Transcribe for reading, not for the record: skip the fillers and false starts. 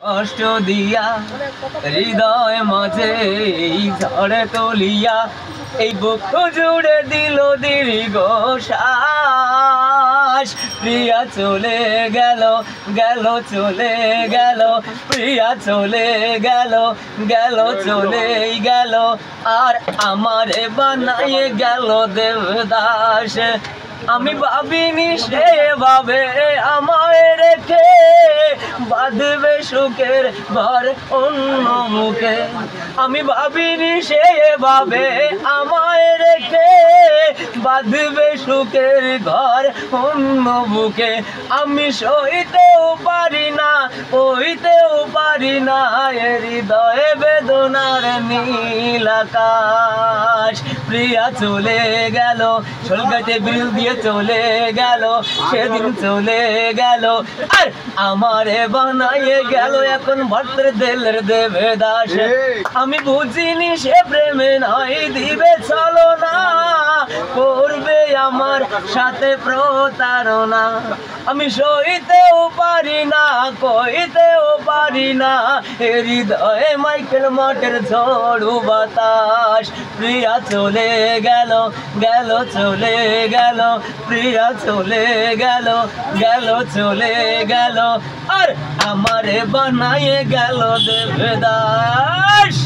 কষ্ট দিয়া হৃদয় মাঝে এই ঝড়ে তলিয়া এই বুক জুড়ে দিল দীর্ঘ শ্বাস। প্রিয়া চলে গেল গেল চলে গেল, প্রিয়া চলে গেল গেল চলেই গেল, আর আমারে বানায়ে গেল দেবদাস। আমি ভাবিনি সেভাবে আমায় রেখে বাঁধবে সুখের ঘর অন্য মুখে। আমি ভাবিনি সেভাবে আমায় রেখে বাঁধবে সুখের ঘর অন্য বুকে। আমি সইতেও পারি না বইতেও পারি না হৃদয়ে বেদনার নীল আকাশ। প্রিয়া চলে গেল সলগাতে বিল দিয়ে চলে গেল, সেদিন চলে গেল আর আমারে বানাইয়ে গেল এখন ভদ্র দিলের দেবদাস। আমি বুঝিনি সে প্রেমে নাই দিবে চলো না, করবে আমার সাথে প্রতারণা। আমি সইতেও পারি না কইতেও পারি না হৃদয়ে মাইকেল মটের ঝড় বাতাস। প্রিয়া চলে গেল গেল চলে গেল, প্রিয়া চলে গেল গেল চলে গেল, আর আমারে বানায়ে গেল দেবদাস।